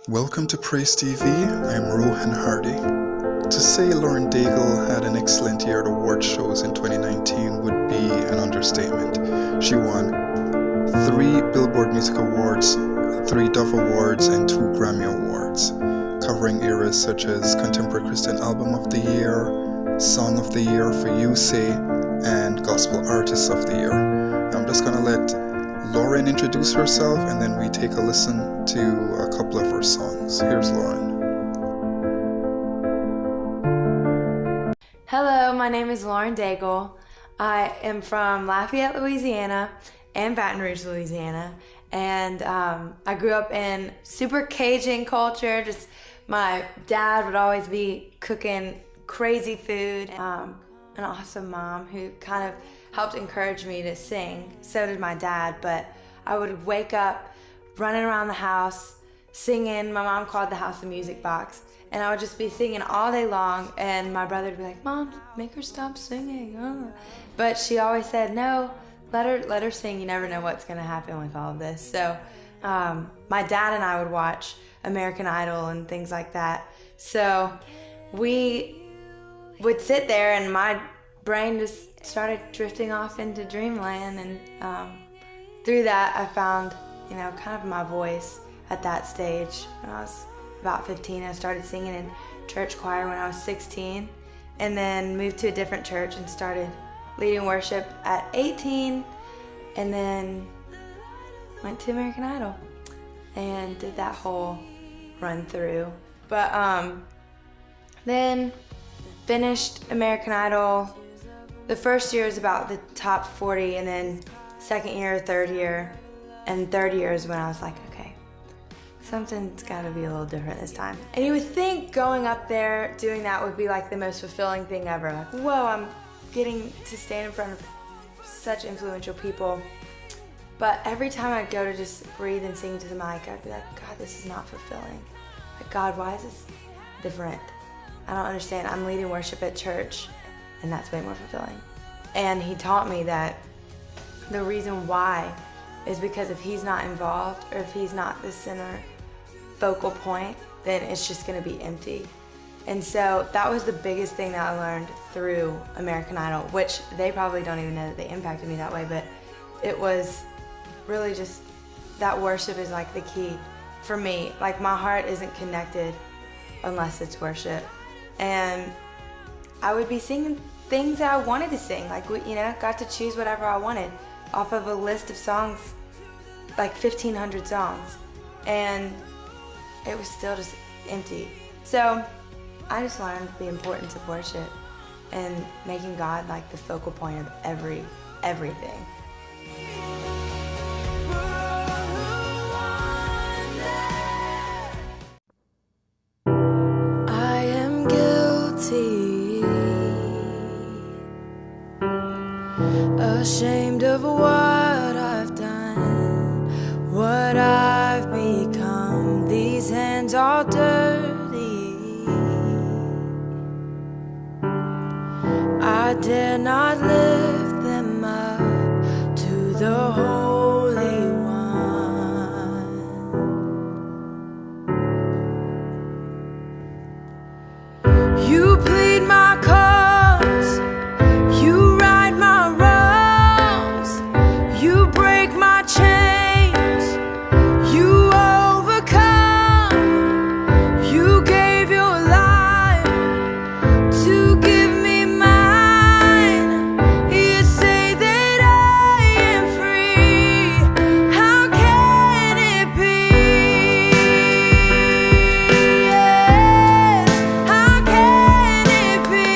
Welcome to Prayz TV. I'm Rohan Hardy. To say Lauren Daigle had an excellent year at award shows in 2019 would be an understatement. She won 3 Billboard Music Awards, 3 Dove Awards, and 2 Grammy Awards, covering eras such as Contemporary Christian Album of the Year, Song of the Year for You Say, and Gospel Artist of the Year. I'm just gonna let Lauren introduce herself, and then we take a listen to a couple of her songs. Here's Lauren. Hello, my name is Lauren Daigle. I am from Lafayette, Louisiana and Baton Rouge, Louisiana. And I grew up in super Cajun culture. Just my dad would always be cooking crazy food. An awesome mom who kind of helped encourage me to sing. So did my dad, but I would wake up running around the house singing. My mom called the house a music box, and I would just be singing all day long, and my brother would be like, "Mom, make her stop singing." But she always said, "No, let her sing. You never know what's gonna happen with all of this." So my dad and I would watch American Idol and things like that. So we would sit there, and my brain just started drifting off into dreamland, and through that I found, kind of my voice at that stage. When I was about 15, I started singing in church choir when I was 16, and then moved to a different church and started leading worship at 18, and then went to American Idol and did that whole run through. But then finished American Idol. The first year was about the top 40, and then second year, third year, and third year is when I was like, okay, something's gotta be a little different this time. And you would think going up there, doing that would be like the most fulfilling thing ever. Like, whoa, I'm getting to stand in front of such influential people. But every time I'd go to just breathe and sing to the mic, I'd be like, God, this is not fulfilling. Like, God, why is this different? I don't understand. I'm leading worship at church, and that's way more fulfilling. And he taught me that the reason why is because if he's not involved, or if he's not the center focal point, then it's just gonna be empty. And so that was the biggest thing that I learned through American Idol, which they probably don't even know that they impacted me that way, but it was really just that worship is like the key for me. Like, my heart isn't connected unless it's worship. And I would be singing things that I wanted to sing, like, got to choose whatever I wanted off of a list of songs, like 1,500 songs, and it was still just empty. So I just learned the importance of worship and making God like the focal point of everything. I am guilty, ashamed of what I've done, what I've become. These hands are dirty. I dare not lift them up to the Holy One. You plead my cause, you right my wrongs, you break my chains, you overcome, you gave your life to give me mine. You say that I am free, how can it be? Yes, how can it be?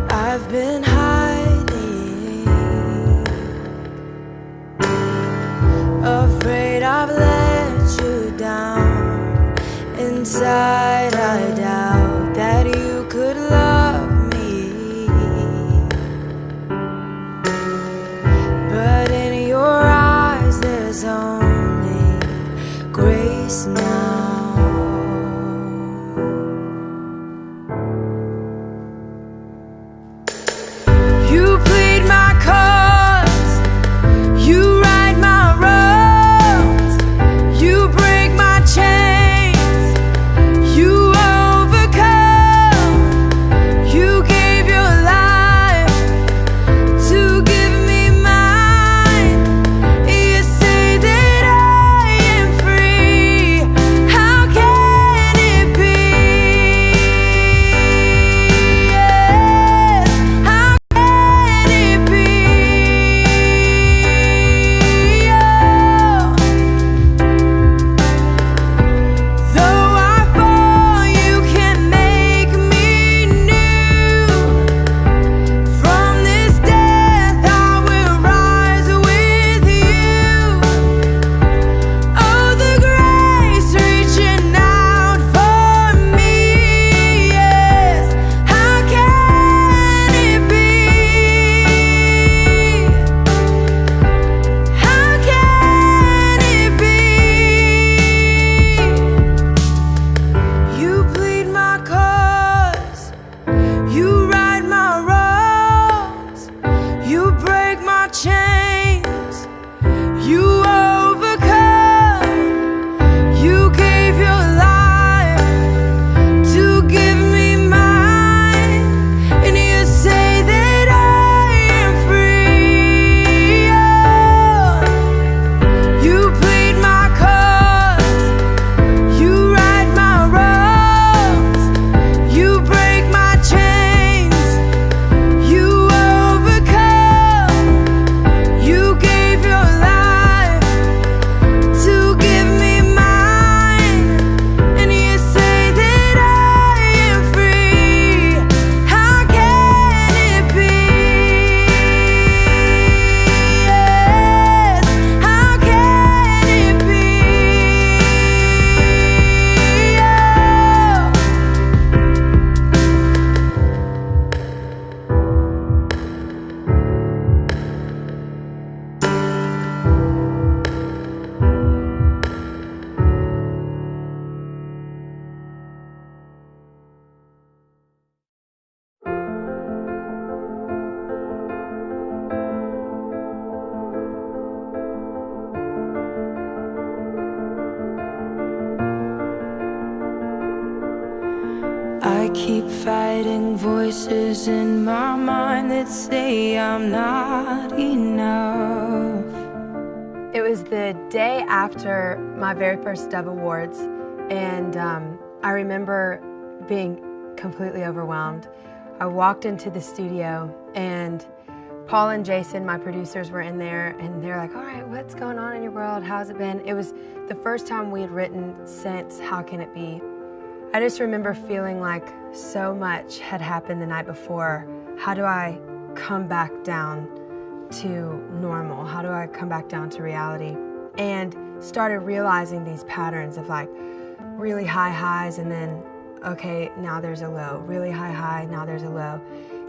I've been hiding, afraid I've let you down. Inside I doubt that you could love me, but in your eyes there's only grace now. You plead my cause, keep fighting voices in my mind that say I'm not enough. It was the day after my very first Dove Awards, and I remember being completely overwhelmed. I walked into the studio, and Paul and Jason, my producers, were in there, and they're like, all right, what's going on in your world? How's it been? It was the first time we had written since How Can It Be? I just remember feeling like so much had happened the night before. How do I come back down to normal? How do I come back down to reality? And started realizing these patterns of like really high highs, and then, okay, now there's a low. Really high high, now there's a low.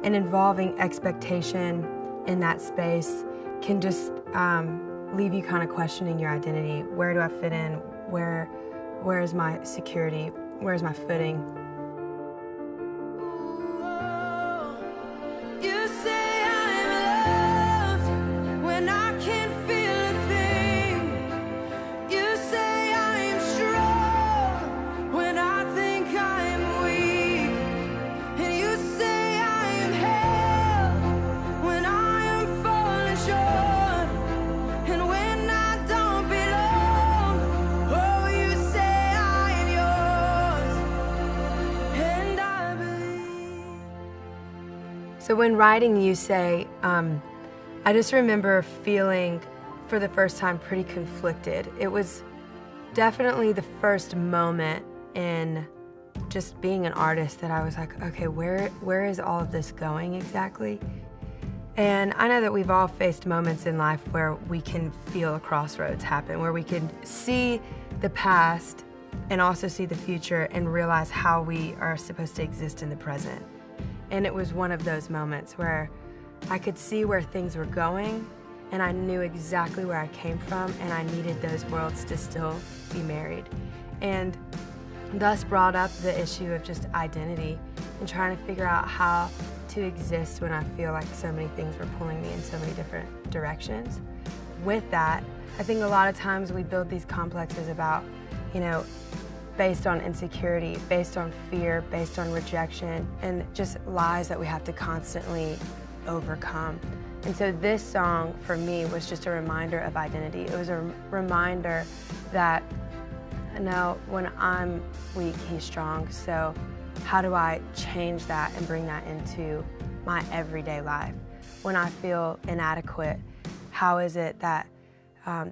And involving expectation in that space can just leave you kind of questioning your identity. Where do I fit in? Where is my security? Where is my footing? You say I'm loved when I can't feel a thing. You say I'm strong when I think I'm weak. And you say I'm held when I am falling short. And when I don't belong, oh, you say I'm yours. And I believe. So when writing, you say, I just remember feeling for the first time pretty conflicted. It was definitely the first moment in just being an artist that I was like, okay, where is all of this going exactly? And I know that we've all faced moments in life where we can feel a crossroads happen, where we can see the past and also see the future and realize how we are supposed to exist in the present. And it was one of those moments where I could see where things were going, and I knew exactly where I came from, and I needed those worlds to still be married. And thus brought up the issue of just identity and trying to figure out how to exist when I feel like so many things were pulling me in so many different directions. With that, I think a lot of times we build these complexes about, based on insecurity, based on fear, based on rejection, and just lies that we have to constantly overcome. And so this song, for me, was just a reminder of identity. It was a reminder that, no, when I'm weak, he's strong. So how do I change that and bring that into my everyday life? When I feel inadequate, how is it that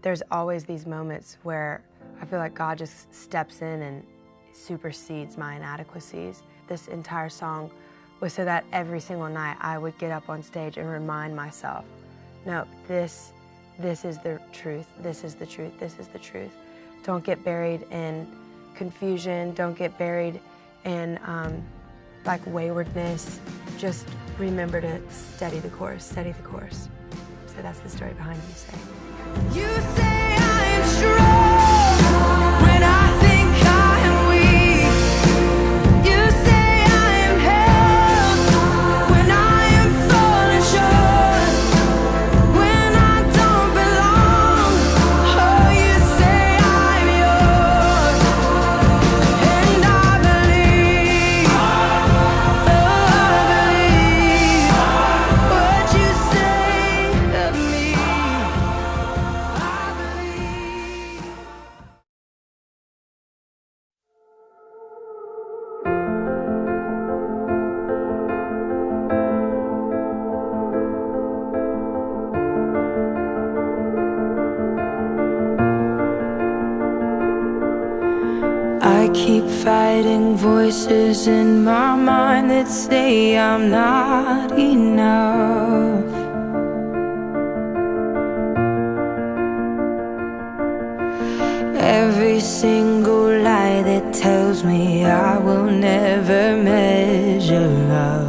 there's always these moments where I feel like God just steps in and supersedes my inadequacies? This entire song was so that every single night I would get up on stage and remind myself, no, this is the truth, this is the truth, this is the truth. Don't get buried in confusion, don't get buried in like waywardness. Just remember to steady the course, steady the course. So that's the story behind You Say. You say I'm strong when I think I am weak. You say I am held when I am falling short. When I don't belong, oh, you say I'm yours. And I believe, oh, I believe what you say of me. I believe. I keep fighting voices in my mind that say I'm not enough. Every single lie that tells me I will never measure up.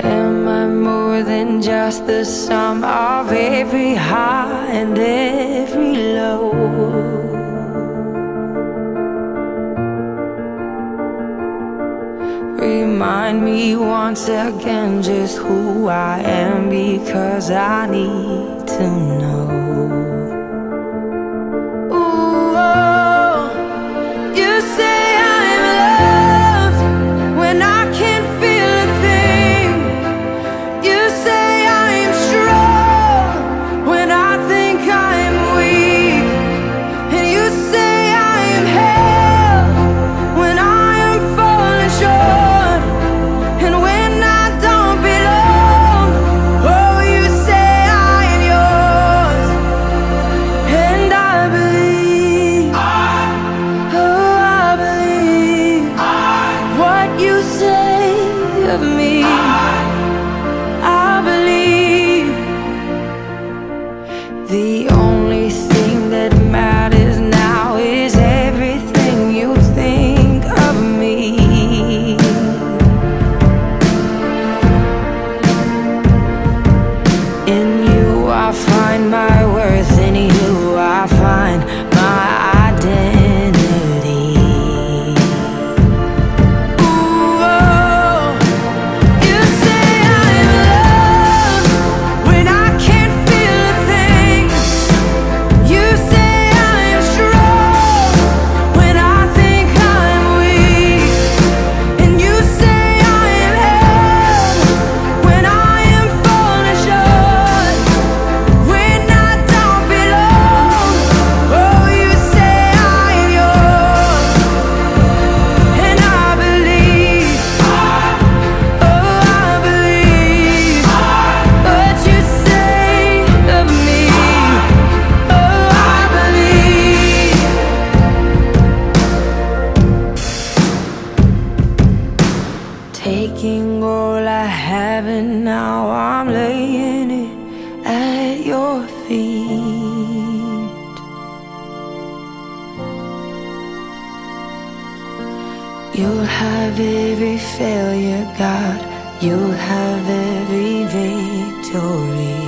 Am I more than just the sum of every high and every low? Remind me once again just who I am, because I need to know. Ooh. you say of me. I believe the only thing that matters now is everything you think of me. In you I find my worth, in you I find my identity. Ooh, oh, you say I'm loved when I can't feel a thing. You say I'm strong when I think I'm weak. And you say I am held when I am falling short, when I don't belong. Oh, you say I am yours, and I believe. Oh, I believe what you say of me. Oh, I believe. Taking all I have and now I'm laying it at your feet. You'll have every failure, God. You'll have every victory.